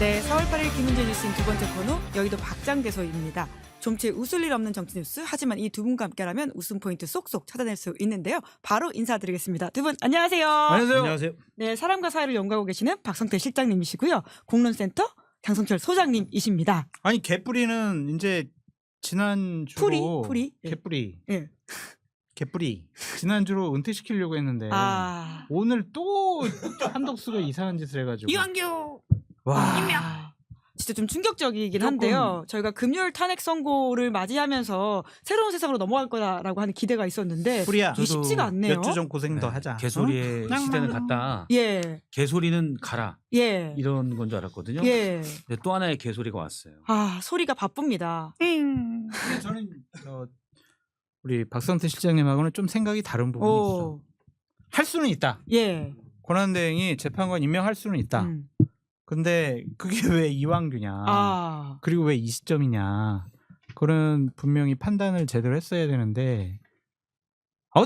네, 4월 8일 김은재 뉴스인 두 번째 코너 여의도 박장대소입니다. 좀체 웃을 일 없는 정치 뉴스, 하지만 이 두 분과 함께라면 웃음 포인트 쏙쏙 찾아낼 수 있는데요. 바로 인사드리겠습니다. 두 분 안녕하세요. 안녕하세요. 네, 사람과 사회를 연구하고 계시는 박성태 실장님이시고요. 공론센터 장성철 소장님이십니다. 아니 개뿌리는 이제 지난주로 풀이? 예. 개뿌리 예. 개뿌리 지난주로 은퇴시키려고 했는데 아, 오늘 또 한덕수가 이상한 짓을 해가지고 이완규 와 진짜 좀 충격적이긴 조금- 한데요. 저희가 금요일 탄핵 선고를 맞이하면서 새로운 세상으로 넘어갈 거다라고 하는 기대가 있었는데 뿌리야 이게 쉽지가 않네요. 몇 주 좀 고생 더 하자. 개소리의 어? 시대는 갔다. 예, 개소리는 가라. 예, 이런 건 줄 알았거든요. 예. 근데 또 하나의 개소리가 왔어요. 아, 소리가 바쁩니다. 근데 저는 우리 박성태 실장님하고는 좀 생각이 다른 부분이 있어. 오, 할 수는 있다. 예. 권한대행이 재판관 임명할 수는 있다. 근데 그게 왜 이완규냐? 아, 그리고 왜 이 시점이냐? 그런 분명히 판단을 제대로 했어야 되는데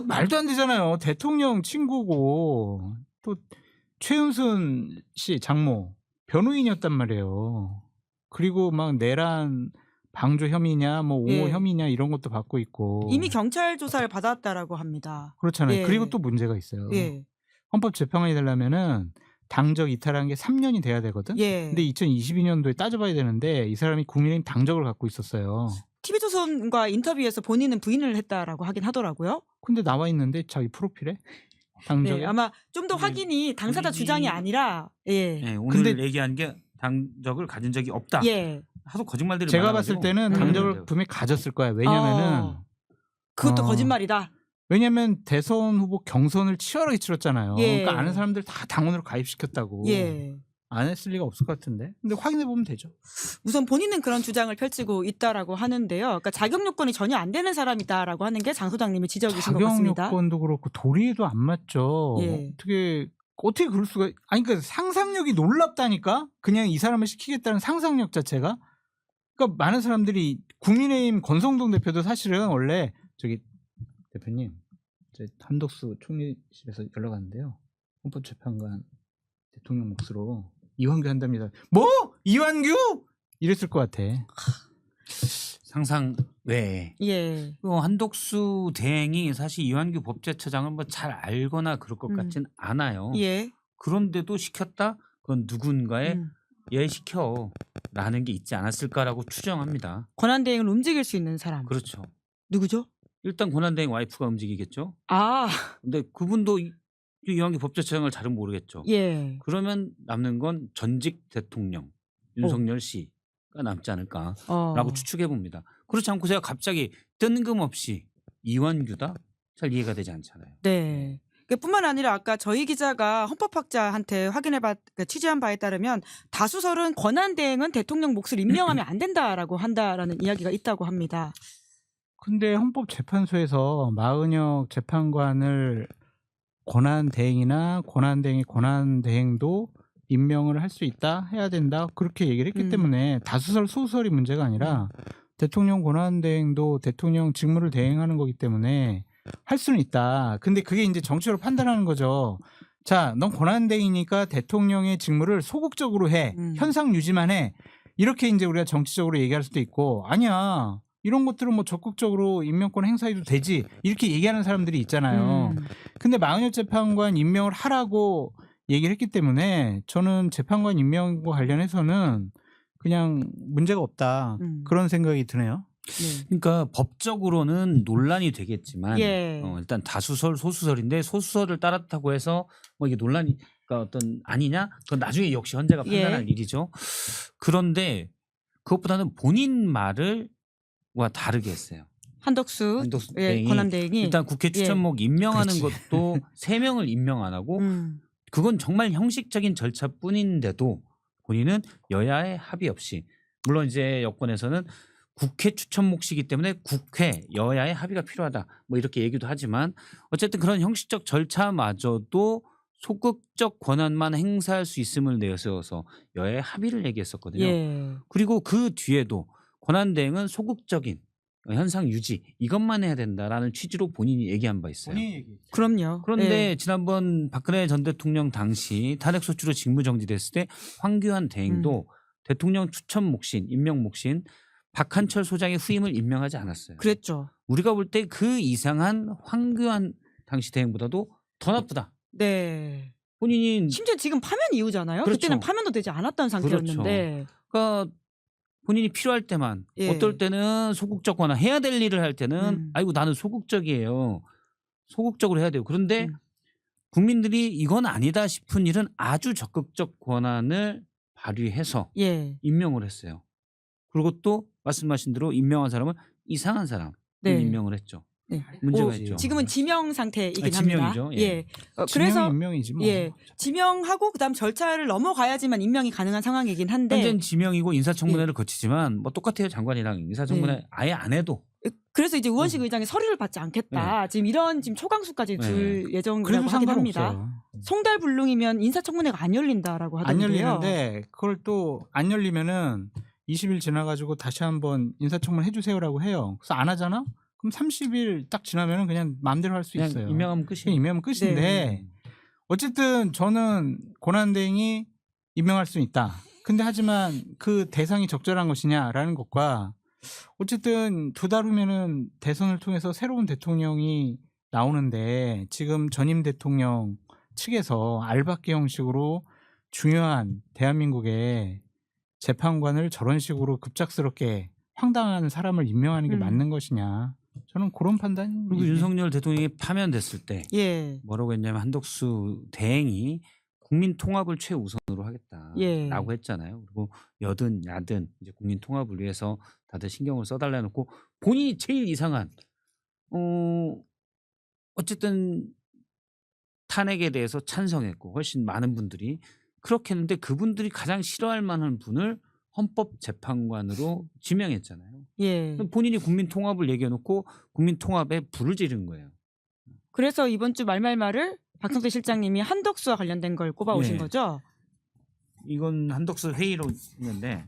말도 안 되잖아요. 대통령 친구고 또 최은순 씨 장모 변호인이었단 말이에요. 그리고 막 내란 방조 혐의냐 뭐 옹호 예. 혐의냐 이런 것도 받고 있고 이미 경찰 조사를 받았다라고 합니다. 그렇잖아요. 예. 그리고 또 문제가 있어요. 예, 헌법재판관이 되려면은 당적 이탈한 게 3년이 돼야 되거든. 예. 근데 2022년도에 따져봐야 되는데 이 사람이 국민의힘 당적을 갖고 있었어요. TV조선과 인터뷰에서 본인은 부인을 했다라고 하긴 하더라고요. 근데 나와 있는데 자기 프로필에 당적에 네, 아마 좀 더 우리- 확인이 당사자 우리- 주장이 아니라, 예, 네, 오늘 근데- 얘기한 게 당적을 가진 적이 없다. 예. 하도 거짓말들을 제가 많아가지고. 봤을 때는 음. 당적을 분명히 가졌을 거야. 왜냐면은 그것도 어. 거짓말이다. 왜냐면 대선 후보 경선을 치열하게 치렀잖아요. 예. 그러니까 아는 사람들 다 당원으로 가입시켰다고. 예. 안 했을 리가 없을 것 같은데. 근데 확인해 보면 되죠. 우선 본인은 그런 주장을 펼치고 있다라고 하는데요. 그러니까 자격 요건이 전혀 안 되는 사람이다라고 하는 게 장 소장님의 지적이신 것 자격 같습니다. 요건도 그렇고 도리에도 안 맞죠. 예. 어떻게 그럴 수가? 아니 그러니까 상상력이 놀랍다니까. 그냥 이 사람을 시키겠다는 상상력 자체가. 그러니까 많은 사람들이 국민의힘 권성동 대표도 사실은 원래 저기 대표님 한덕수 총리실에서 연락 왔는데요. 헌법재판관 대통령 몫으로 이완규 한답니다. 뭐? 이완규? 이랬을 것 같아. 상상 외에. 예. 한독수 대행이 사실 이완규 법제처장을 뭐 잘 알거나 그럴 것 같진 않아요. 예. 그런데도 시켰다? 그건 누군가의 음. 얘 시켜라는 게 있지 않았을까라고 추정합니다. 권한대행을 움직일 수 있는 사람. 그렇죠. 누구죠? 일단 권한대행 와이프가 움직이겠죠. 아, 근데 그분도 이완규 법제처장을 잘은 모르겠죠. 예. 그러면 남는 건 전직 대통령 윤석열 씨가 남지 않을까라고 추측해 봅니다. 그렇지 않고 제가 갑자기 뜬금없이 이완규다? 잘 이해가 되지 않잖아요. 네. 뿐만 아니라 아까 저희 기자가 헌법학자한테 취재한 바에 따르면 다수설은 권한대행은 대통령 몫을 임명하면 안 된다라고 한다라는 이야기가 있다고 합니다. 근데 헌법재판소에서 마은혁 재판관을 권한대행이나 권한대행의 권한대행도 임명을 할 수 있다, 해야 된다 그렇게 얘기를 했기 때문에 다수설 소수설이 문제가 아니라 대통령 권한대행도 대통령 직무를 대행하는 거기 때문에 할 수는 있다. 근데 그게 이제 정치적으로 판단하는 거죠. 자, 넌 권한대행이니까 대통령의 직무를 소극적으로 해. 현상 유지만 해. 이렇게 이제 우리가 정치적으로 얘기할 수도 있고 아니야. 이런 것들은 뭐 적극적으로 임명권 행사해도 되지. 이렇게 얘기하는 사람들이 있잖아요. 근데 마은혁 재판관 임명을 하라고 얘기를 했기 때문에 저는 재판관 임명과 관련해서는 그냥 문제가 없다. 그런 생각이 드네요. 네. 그러니까 법적으로는 논란이 되겠지만 예. 일단 다수설 소수설인데 소수설을 따랐다고 해서 뭐 이게 논란이 그러니까 어떤 아니냐? 그건 나중에 역시 헌재가 판단할 일이죠. 그런데 그것보다는 본인 말을 와 다르게 했어요. 한덕수 한덕수 예, 대행이 권한대행이 일단 국회 추천목 임명하는 그렇지. 것도 3명을 임명 안 하고 그건 정말 형식적인 절차뿐인데도 본인은 여야의 합의 없이 물론 이제 여권에서는 국회 추천 몫이기 때문에 국회 여야의 합의가 필요하다 뭐 이렇게 얘기도 하지만 어쨌든 그런 형식적 절차마저도 소극적 권한만 행사할 수 있음을 내세워서 여야의 합의를 얘기했었거든요. 예. 그리고 그 뒤에도 권한대행은 소극적인 현상 유지 이것만 해야 된다라는 취지로 본인이 얘기한 바 있어요. 그럼요. 그런데 예. 지난번 박근혜 전 대통령 당시 탄핵소추로 직무정지됐을 때 황교안 대행도 대통령 추천 목신, 임명 목신 박한철 소장의 후임을 임명하지 않았어요. 그랬죠. 우리가 볼 때 그 이상한 황교안 당시 대행보다도 더 나쁘다. 네. 본인이 심지어 지금 파면 이후잖아요. 그렇죠. 그때는 파면도 되지 않았던 상태였는데. 그러니까 본인이 필요할 때만 예. 어떨 때는 소극적 거나 해야 될 일을 할 때는 아이고 나는 소극적이에요. 소극적으로 해야 돼요. 그런데 국민들이 이건 아니다 싶은 일은 아주 적극적 권한을 발휘해서 예. 임명을 했어요. 그리고 또 말씀하신 대로 임명한 사람은 이상한 사람을 네. 임명을 했죠. 네. 문제가 오, 있죠. 지금은 지명 상태이긴 지명이죠. 합니다. 예. 그래서 임명이지 뭐. 예. 지명하고 그다음 절차를 넘어가야지만 임명이 가능한 상황이긴 한데 현재는 지명이고 인사청문회를 거치지만 뭐 똑같아요. 장관이랑 인사청문회 네. 아예 안 해도 그래서 이제 우원식 의장이 서류를 받지 않겠다. 지금 이런 지금 초강수까지 둘 그래도 예정이라고 하긴 합니다. 상관없어요. 송달불능이면 인사청문회가 안 열린다라고 안 하던데요. 열리는데 그걸 또 안 열리면은 20일 지나가지고 다시 한번 인사청문 해주세요라고 해요. 그래서 안 하잖아? 그럼 30일 딱 지나면은 그냥 마음대로 할 수 그냥 있어요. 임명하면 그냥 끝이에요. 임명하면 끝인데 네. 어쨌든 저는 권한대행이 임명할 수 있다. 근데 하지만 그 대상이 적절한 것이냐라는 것과 어쨌든 2달 후면은 대선을 통해서 새로운 대통령이 나오는데 지금 전임 대통령 측에서 알박기 형식으로 중요한 대한민국의 재판관을 저런 식으로 급작스럽게 황당한 사람을 임명하는 게 맞는 것이냐. 저는 그런 판단. 그리고 윤석열 대통령이 파면됐을 때 예. 뭐라고 했냐면 한덕수 대행이 국민 통합을 최우선으로 하겠다라고 예. 했잖아요. 그리고 여든 야든 이제 국민 통합을 위해서 다들 신경을 써달라 놓고 본인이 제일 이상한 어쨌든 탄핵에 대해서 찬성했고 훨씬 많은 분들이 그렇게 했는데 그분들이 가장 싫어할 만한 분을 헌법재판관으로 지명했잖아요. 예. 본인이 국민 통합을 얘기해놓고 국민 통합에 불을 지른 거예요. 그래서 이번 주 말말말을 박성태 실장님이 한덕수와 관련된 걸 꼽아오신 네. 거죠? 이건 한덕수 회의로 있는데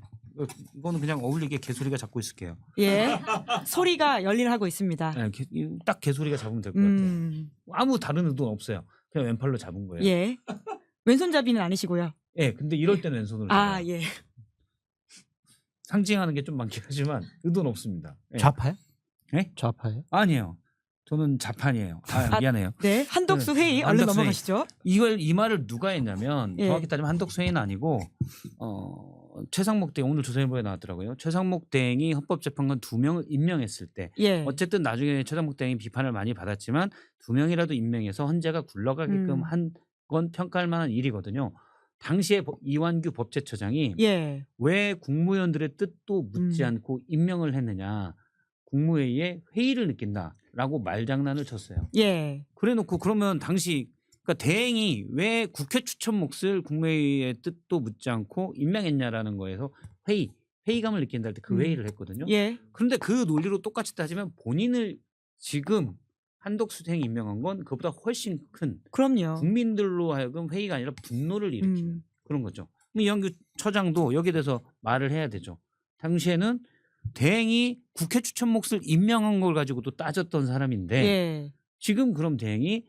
이거는 그냥 어울리게 개소리가 잡고 있을게요. 예. 소리가 열일하고 있습니다. 네, 딱 개소리가 잡으면 될 것 같아요. 아무 다른 의도는 없어요. 그냥 왼팔로 잡은 거예요. 예. 왼손잡이는 아니시고요. 예, 근데 이럴 때는 왼손으로 잡아요. 아, 예. 상징하는 게 좀 많긴 하지만 의도는 없습니다. 예. 좌파요? 네? 좌파요? 아니에요. 저는 자판이에요. 미안해요. 네. 한덕수 회의 얼른 한덕수 넘어가시죠. 이 말을 누가 했냐면 예. 정확히 따지면 한덕수 회의는 아니고 최상목 대행 오늘 조선일보에 나왔더라고요. 최상목 대행이 헌법재판관 2명을 임명했을 때 예. 어쨌든 나중에 최상목 대행이 비판을 많이 받았지만 2명이라도 임명해서 헌재가 굴러가게끔 한 건 평가할 만한 일이거든요. 당시에 이완규 법제처장이 예. 왜 국무위원들의 뜻도 묻지 않고 임명을 했느냐. 국무회의에 회의를 느낀다라고 말장난을 쳤어요. 예. 그래놓고 그러면 당시 그러니까 대행이 왜 국회 추천 몫을 국무회의의 뜻도 묻지 않고 임명했냐라는 거에서 회의감을 느낀다 할 때 그 회의를 했거든요. 예. 그런데 그 논리로 똑같이 따지면 본인을 지금 한덕수 대행이 임명한 건 그보다 훨씬 큰 그럼요. 국민들로 하여금 회의가 아니라 분노를 일으키는 그런 거죠. 이완규 처장도 여기에 대해서 말을 해야 되죠. 당시에는 대행이 국회 추천 몫을 임명한 걸 가지고도 따졌던 사람인데 예. 지금 그럼 대행이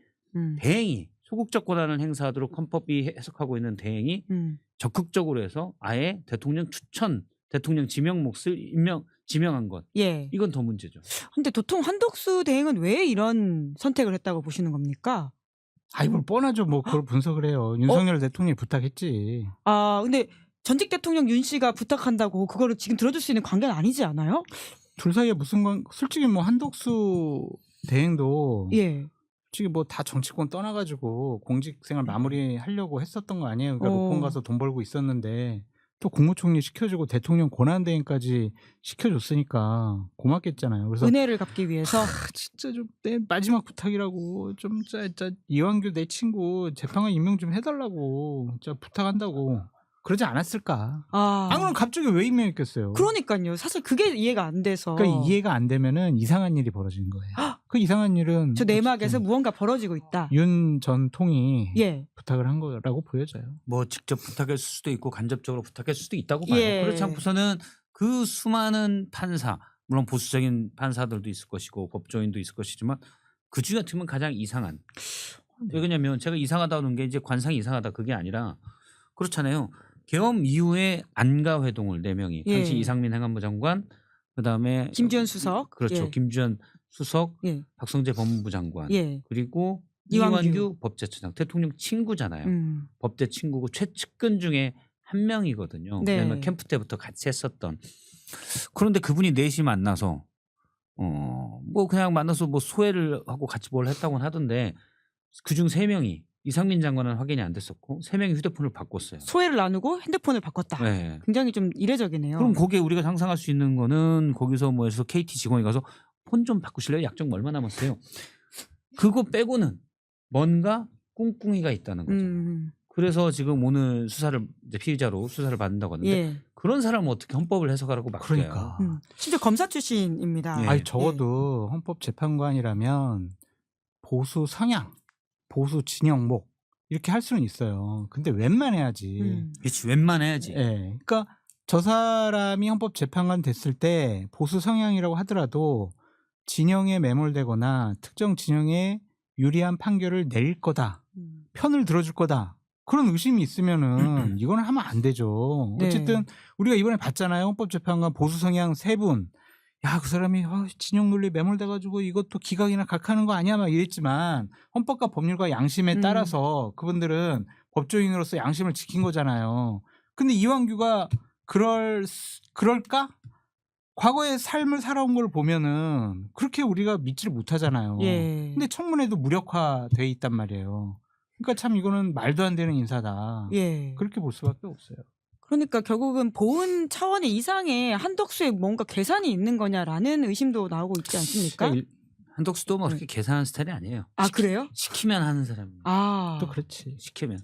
소극적 권한을 행사하도록 헌법이 해석하고 있는 대행이 적극적으로 해서 아예 대통령 추천, 대통령 지명 몫을 지명한 것. 예. 이건 더 문제죠. 근데 도통 한덕수 대행은 왜 이런 선택을 했다고 보시는 겁니까? 이걸 뻔하죠. 뭐 그걸 분석을 해요. 윤석열 대통령이 부탁했지. 근데 전직 대통령 윤 씨가 부탁한다고 그거를 지금 들어줄 수 있는 관계는 아니지 않아요? 둘 사이에 무슨 솔직히 뭐 한덕수 대행도 예. 솔직히 뭐 다 정치권 떠나가지고 공직생활 마무리하려고 했었던 거 아니에요. 그러니까 녹봉 가서 돈 벌고 있었는데 또 국무총리 시켜주고 대통령 권한대행까지 시켜줬으니까 고맙겠잖아요. 그래서 은혜를 갚기 위해서 진짜 좀 내 마지막 부탁이라고 좀 진짜 이완규 내 친구 재판관 임명 좀 해달라고 진짜 부탁한다고 그러지 않았을까? 그럼 갑자기 왜 임명했겠어요? 그러니까요. 사실 그게 이해가 안 돼서. 그러니까 이해가 안 되면은 이상한 일이 벌어지는 거예요. 그 이상한 일은 저 내막에서 무언가 벌어지고 있다. 윤 전 통이 예. 부탁을 한 거라고 보여져요. 뭐 직접 부탁했을 수도 있고 간접적으로 부탁했을 수도 있다고 봐요. 예. 그렇지 않고서는 그 수많은 판사, 물론 보수적인 판사들도 있을 것이고 법조인도 있을 것이지만 그 중에 어떻게 보면 가장 이상한. 왜냐면 제가 이상하다는 게 이제 관상이 이상하다 그게 아니라 그렇잖아요. 계엄 이후에 안가 회동을 4명이 예. 당시 이상민 행안부 장관, 그다음에 김주현 수석. 그렇죠. 예. 김주현 수석, 예. 박성재 법무부 장관, 예. 그리고 이완규. 이완규 법제처장, 대통령 친구잖아요. 법제 친구고 최측근 중에 한 명이거든요. 네. 왜냐하면 캠프 때부터 같이 했었던. 그런데 그분이 넷이 만나서 뭐 그냥 만나서 뭐 소회를 하고 같이 뭘 했다고는 하던데 그중 3명이 이상민 장관은 확인이 안 됐었고 3명이 휴대폰을 바꿨어요. 소회를 나누고 핸드폰을 바꿨다. 네. 굉장히 좀 이례적이네요. 그럼 거기에 우리가 상상할 수 있는 거는 거기서 뭐 해서 KT 직원이 가서 폰 좀 바꾸실래요? 약정 얼마 남았어요? 그거 빼고는 뭔가 꿍꿍이가 있다는 거죠. 그래서 지금 오늘 수사를 이제 피의자로 수사를 받는다고 하는데 예. 그런 사람은 어떻게 헌법을 해석하라고 막 그러니까. 그래요. 심지어 검사 출신입니다. 예. 아니 적어도 헌법재판관이라면 보수 성향, 보수 진영목 이렇게 할 수는 있어요. 근데 웬만해야지. 그렇지 웬만해야지. 예. 그러니까 저 사람이 헌법재판관 됐을 때 보수 성향이라고 하더라도 진영에 매몰되거나 특정 진영에 유리한 판결을 내릴 거다. 편을 들어줄 거다. 그런 의심이 있으면은 이거는 하면 안 되죠. 네. 어쨌든 우리가 이번에 봤잖아요. 헌법재판관 보수 성향 3분. 야, 그 사람이 진영 논리 매몰돼가지고 이것도 기각이나 각하는 거 아니야? 막 이랬지만 헌법과 법률과 양심에 따라서 그분들은 법조인으로서 양심을 지킨 거잖아요. 근데 이완규가 그럴까? 과거의 삶을 살아온 걸 보면은 그렇게 우리가 믿지를 못하잖아요. 예. 근데 청문회도 무력화돼 있단 말이에요. 그러니까 참 이거는 말도 안 되는 인사다. 예. 그렇게 볼 수밖에 없어요. 그러니까 결국은 보훈 차원의 이상의 한덕수에 뭔가 계산이 있는 거냐라는 의심도 나오고 있지 않습니까? 한덕수도 뭐 그렇게 계산하는 스타일이 아니에요. 아 그래요? 시키면 하는 사람이에요. 아 또 그렇지. 시키면.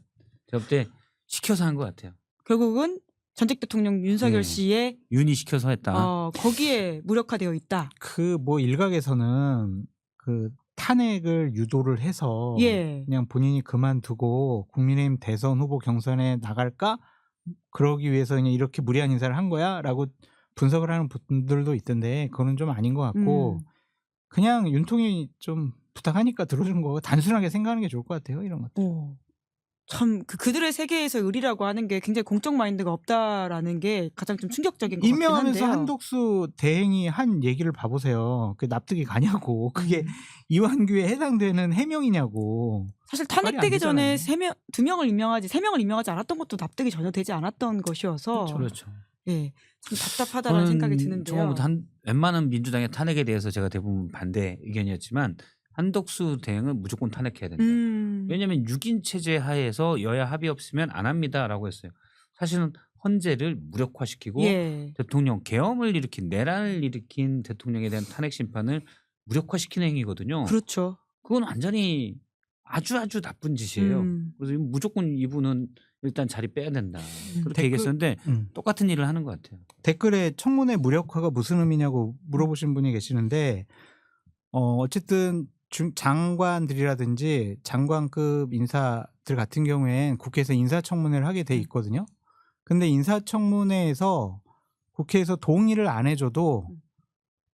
제가 볼 때 시켜서 한 것 같아요. 결국은 전직 대통령 윤석열 네. 씨의 윤이 시켜서 했다. 거기에 무력화되어 있다. 그 뭐 일각에서는 그 탄핵을 유도를 해서 예. 그냥 본인이 그만두고 국민의힘 대선 후보 경선에 나갈까? 그러기 위해서 그냥 이렇게 무리한 인사를 한 거야라고 분석을 하는 분들도 있던데 그거는 좀 아닌 것 같고 그냥 윤통이 좀 부탁하니까 들어준 거 단순하게 생각하는 게 좋을 것 같아요. 이런 것들. 참 그들의 세계에서 의리라고 하는 게 굉장히 공적 마인드가 없다라는 게 가장 좀 충격적인 것 같긴 임명하면서 한데요. 한덕수 대행이 한 얘기를 봐보세요. 그 납득이 가냐고. 그게 이완규에 해당되는 해명이냐고. 사실 말이 안 탄핵되기 전에 되잖아요. 2명을 임명하지 3명을 임명하지 않았던 것도 납득이 전혀 되지 않았던 것이어서 그렇죠. 예, 좀 답답하다는 생각이 드는데요. 웬만한 민주당의 탄핵에 대해서 제가 대부분 반대 의견이었지만 한덕수 대행은 무조건 탄핵해야 된다. 왜냐하면 6인 체제 하에서 여야 합의 없으면 안 합니다라고 했어요. 사실은 헌재를 무력화시키고 예. 대통령 계엄을 일으킨 내란을 일으킨 대통령에 대한 탄핵 심판을 무력화시키는 행위거든요. 그렇죠. 그건 완전히 아주 나쁜 짓이에요. 그래서 무조건 이분은 일단 자리 빼야 된다. 그렇게 얘기했었는데 똑같은 일을 하는 것 같아요. 댓글에 청문회 무력화가 무슨 의미냐고 물어보신 분이 계시는데 어쨌든 장관들이라든지 장관급 인사들 같은 경우엔 국회에서 인사청문회를 하게 돼 있거든요. 근데 인사청문회에서 국회에서 동의를 안 해줘도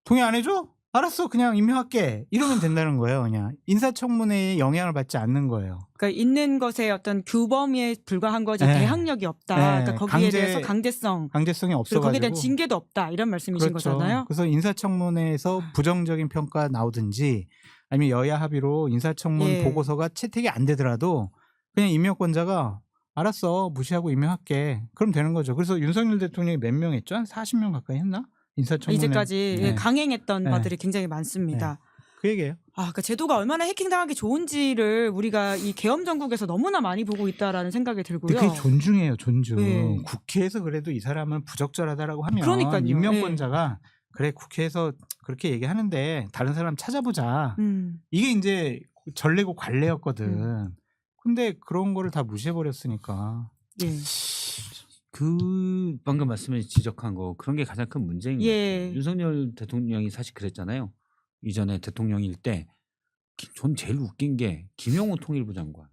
동의 안 해줘? 알았어 그냥 임명할게 이러면 된다는 거예요. 그냥 인사청문회에 영향을 받지 않는 거예요. 그러니까 있는 것에 어떤 규범에 불과한 거지 네. 대항력이 없다. 네. 그러니까 거기에 대해서 강제성이 없어가지고 그리고 거기에 대한 징계도 없다 이런 말씀이신 그렇죠. 거잖아요. 그래서 인사청문회에서 부정적인 평가 나오든지 아니면 여야 합의로 인사청문 예. 보고서가 채택이 안 되더라도 그냥 임명권자가 알았어 무시하고 임명할게 그럼 되는 거죠. 그래서 윤석열 대통령이 몇 명 했죠? 한 40명 가까이 했나? 인사청문회 이제까지 네. 강행했던 네. 바들이 굉장히 많습니다. 그 얘기예요. 그러니까 제도가 얼마나 해킹당하기 좋은지를 우리가 이 계엄 정국에서 너무나 많이 보고 있다라는 생각이 들고요. 근데 그게 존중해요, 존중. 네. 국회에서 그래도 이 사람은 부적절하다라고 하면 그러니까요. 임명권자가 그래 국회에서 그렇게 얘기하는데 다른 사람 찾아보자. 이게 이제 전례고 관례였거든. 근데 그런 거를 다 무시해버렸으니까. 예. 그 방금 말씀해 지적한 거 그런 게 가장 큰 문제인 것 예. 같아요. 윤석열 대통령이 사실 그랬잖아요. 이전에 대통령일 때 전 제일 웃긴 게 김영호 통일부 장관.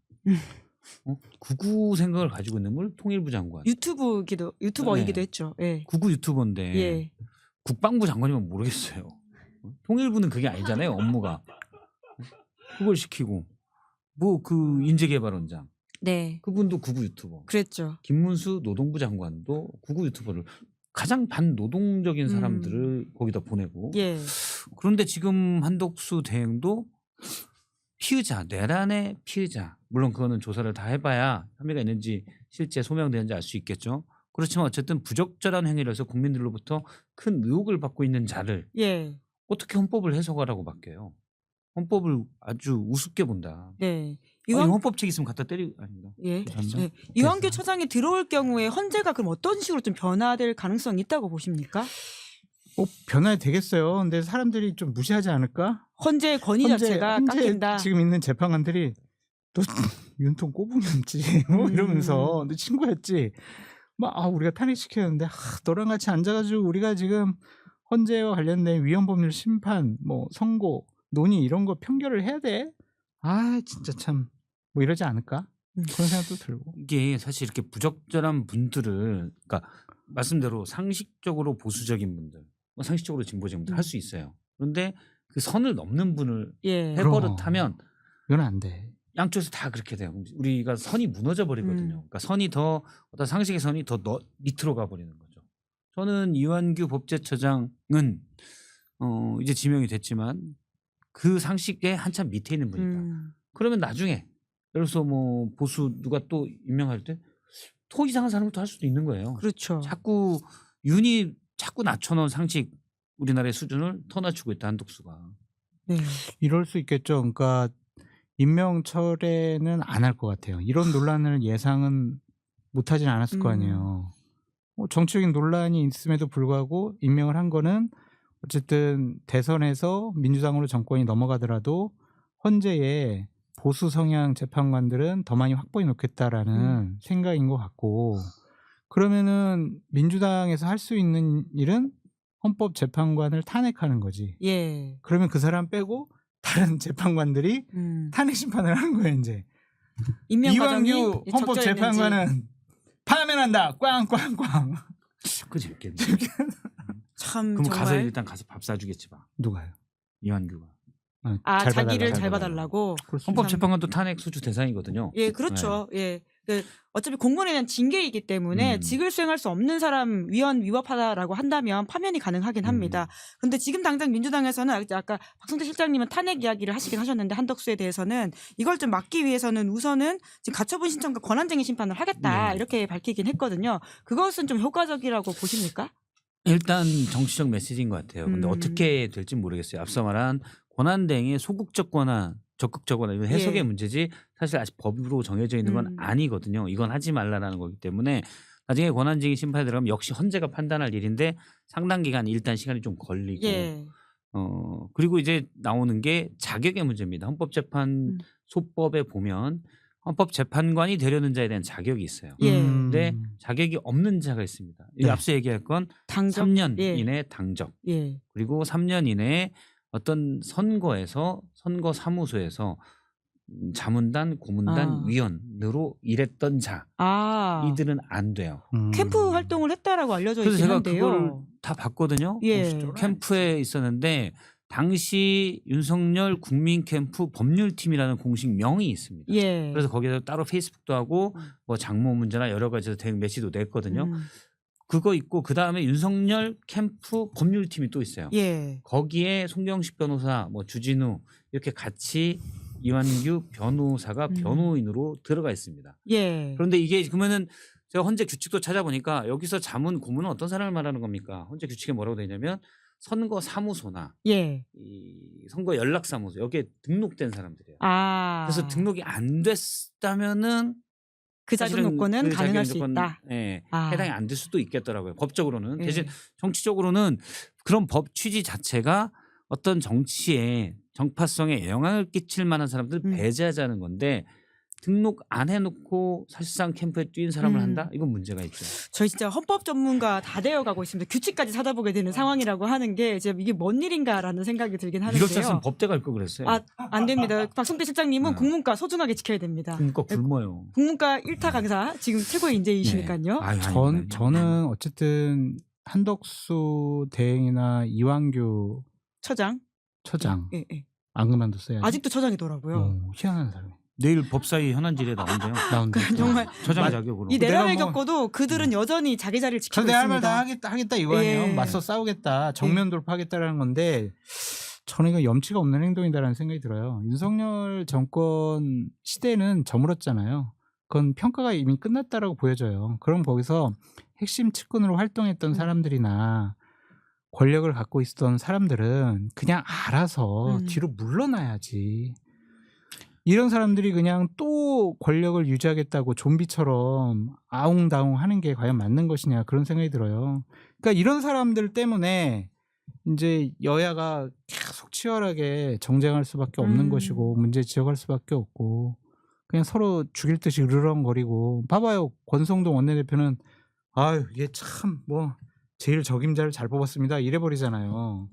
구구 생각을 가지고 있는 걸 통일부 장관. 유튜버이기도 네. 했죠. 예. 구구 유튜버인데 예. 국방부 장관이면 모르겠어요. 통일부는 그게 아니잖아요. 업무가. 그걸 시키고 뭐 그 인재개발원장. 네. 그분도 구구 유튜버. 그랬죠. 김문수 노동부 장관도 구구 유튜버를 가장 반노동적인 사람들을 거기다 보내고. 예. 그런데 지금 한덕수 대행도 피의자, 내란의 피의자. 물론 그거는 조사를 다 해봐야 혐의가 있는지 실제 소명되는지 알 수 있겠죠. 그렇지만 어쨌든 부적절한 행위를 해서 국민들로부터 큰 의혹을 받고 있는 자를 예. 어떻게 헌법을 해석하라고 맡겨요. 헌법을 아주 우습게 본다. 네. 아니, 헌법책 있으면 갖다 아닙니다. 예. 죄송합니다. 네. 이완규 처장이 들어올 경우에 헌재가 그럼 어떤 식으로 좀 변화될 가능성이 있다고 보십니까? 변화되겠어요. 근데 사람들이 좀 무시하지 않을까? 헌재의 권위 자체가 깎인다. 지금 있는 재판관들이 또 윤통 꼬북이었지 뭐 이러면서 너 친구였지. 막 우리가 탄핵시켰는데 너랑 같이 앉아가지고 우리가 지금 헌재와 관련된 위헌법률 심판, 뭐 선고, 논의 이런 거 평결을 해야 돼. 진짜 참 뭐 이러지 않을까? 그런 생각도 들고. 이게 사실 이렇게 부적절한 분들을, 그러니까 말씀대로 상식적으로 보수적인 분들, 상식적으로 진보적인 분들 할 수 있어요. 그런데 그 선을 넘는 분을 해버릇하면 이건 안 돼. 양쪽에서 다 그렇게 돼요. 우리가 선이 무너져 버리거든요. 그러니까 선이 더 어떤 상식의 선이 더 밑으로 가버리는 거죠. 저는 이완규 법제처장은 이제 지명이 됐지만 그 상식의 한참 밑에 있는 분이다. 그러면 나중에 예를 들어서 뭐 보수 누가 또 임명할 때 토 이상한 사람을 또 할 수도 있는 거예요. 그렇죠. 자꾸 낮춰놓은 상식 우리나라의 수준을 더 낮추고 있다 한덕수가. 네. 이럴 수 있겠죠. 그러니까 임명 철회는 안 할 것 같아요. 이런 논란을 예상은 못하진 않았을 거 아니에요. 정치적인 논란이 있음에도 불구하고 임명을 한 거는 어쨌든 대선에서 민주당으로 정권이 넘어가더라도 헌재에 보수 성향 재판관들은 더 많이 확보해 놓겠다라는 생각인 것 같고, 그러면은 민주당에서 할 수 있는 일은 헌법 재판관을 탄핵하는 거지. 예. 그러면 그 사람 빼고 다른 재판관들이 탄핵 심판을 하는 거예요. 이제 이완규 헌법 재판관은 파면한다. 꽝꽝꽝. 그 재밌겠네. 참 그럼 정말. 일단 가서 밥 사주겠지 봐. 누가요? 이완규가. 자기를 잘 봐달라고. 헌법재판관도 탄핵 소추 대상이거든요. 예, 그렇죠. 예. 어차피 공무원에 대한 징계이기 때문에 직을 수행할 수 없는 사람 위법하다라고 한다면 파면이 가능하긴 합니다. 그런데 지금 당장 민주당에서는 아까 박성태 실장님은 탄핵 이야기를 하시긴 하셨는데 한덕수에 대해서는 이걸 좀 막기 위해서는 우선은 지금 가처분 신청과 권한쟁의 심판을 하겠다 이렇게 밝히긴 했거든요. 그것은 좀 효과적이라고 보십니까? 일단 정치적 메시지인 것 같아요. 근데 어떻게 될지 모르겠어요. 앞서 말한 권한대행의 소극적 권한, 적극적 권한 이건 해석의 문제지 사실 아직 법으로 정해져 있는 건 아니거든요. 이건 하지 말라라는 거기 때문에 나중에 권한쟁의 심판에 들어가면 역시 헌재가 판단할 일인데 상당 기간 일단 시간이 좀 걸리고 그리고 이제 나오는 게 자격의 문제입니다. 헌법재판소법에 보면 헌법재판관이 되려는 자에 대한 자격이 있어요. 근데 자격이 없는 자가 있습니다. 앞서 얘기할 건 당적? 3년 이내 당적 그리고 3년 이내에 어떤 선거사무소에서 자문단, 고문단, 위원으로 일했던 자 이들은 안 돼요. 캠프 활동을 했다라고 알려져 그래서 있긴 제가 한데요. 그걸 다 봤거든요. 캠프에 있었는데 당시 윤석열 국민캠프 법률팀이라는 공식 명이 있습니다. 그래서 거기서 따로 페이스북도 하고 뭐 장모 문제나 여러 가지에서 대응 메시지도 냈거든요. 그거 있고 그다음에 윤석열 캠프 법률팀이 또 있어요. 거기에 송경식 변호사, 뭐 주진우 이렇게 같이 이완규 변호사가 변호인으로 들어가 있습니다. 그런데 이게 그러면은 제가 헌재 규칙도 찾아보니까 여기서 자문 고문은 어떤 사람을 말하는 겁니까? 헌재 규칙에 뭐라고 되어 있냐면 선거 사무소나 이 선거 연락 사무소 여기에 등록된 사람들이에요. 그래서 등록이 안 됐다면은 그 자격요건은 가능할 수 있다. 해당이 안 될 수도 있겠더라고요. 법적으로는. 대신 정치적으로는 그런 법 취지 자체가 어떤 정치에 정파성에 영향을 끼칠 만한 사람들을 배제하자는 건데 등록 안 해놓고 사실상 캠프에 뛴 사람을 한다? 이건 문제가 있죠. 저희 진짜 헌법 전문가 다 되어가고 있습니다. 규칙까지 찾아보게 되는 상황이라고 하는 게 이제 이게 뭔 일인가라는 생각이 들긴 하는데요. 이럴 땐 법대 갈 거 그랬어요. 안 됩니다. 박성태 실장님은 국문과 소중하게 지켜야 됩니다. 국문과 굶어요. 국문과 1타 강사 지금 최고의 인재이시니까요. 저는 어쨌든 한덕수 대행이나 이완규 처장 안 그만뒀어요. 아직도 처장이더라고요. 희한한 사람이. 내일 법사위 현안질에 나온대요. 나온다. 정말 처장 자격으로. 이 내란을 내가 뭐- 겪어도 그들은 여전히 자기 자리를 지키고 그래도 할 말 있습니다. 다 하겠다 이거 아니에요. 예. 맞서 싸우겠다. 정면 돌파하겠다라는 건데 저는 이거 염치가 없는 행동이다라는 생각이 들어요. 윤석열 정권 시대는 저물었잖아요. 그건 평가가 이미 끝났다라고 보여져요. 그럼 거기서 핵심 측근으로 활동했던 사람들이나 권력을 갖고 있었던 사람들은 그냥 알아서 뒤로 물러나야지. 이런 사람들이 그냥 또 권력을 유지하겠다고 좀비처럼 아웅다웅 하는 게 과연 맞는 것이냐 그런 생각이 들어요. 그러니까 이런 사람들 때문에 이제 여야가 계속 치열하게 정쟁할 수밖에 없는 것이고 문제 지적할 수밖에 없고 그냥 서로 죽일 듯이 으르렁거리고 봐봐요. 권성동 원내대표는 아유 이게 참 뭐 제일 적임자를 잘 뽑았습니다 이래버리잖아요.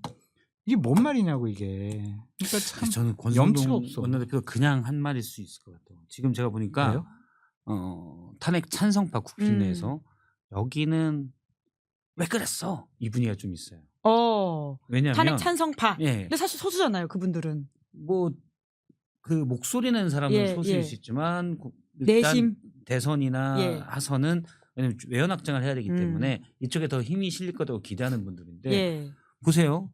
이게 뭔 말이냐고 이게. 그러니까 참 저는 염치가 권성동 없어. 원내대표가 그냥 한 말일 수 있을 것 같아요. 지금 제가 보니까 그래요? 탄핵 찬성파 국힘 내에서 여기는 왜 그랬어? 이 분위기가 좀 있어요. 왜냐하면 탄핵 찬성파. 예, 근데 사실 소수잖아요, 그분들은. 뭐 그 목소리 낸 사람은 예, 소수일 예. 수 있지만 일단 내심. 대선이나 예. 하선은 왜냐면 외연 확장을 해야 되기 때문에 이쪽에 더 힘이 실릴 거라고 기대하는 분들인데 예. 보세요.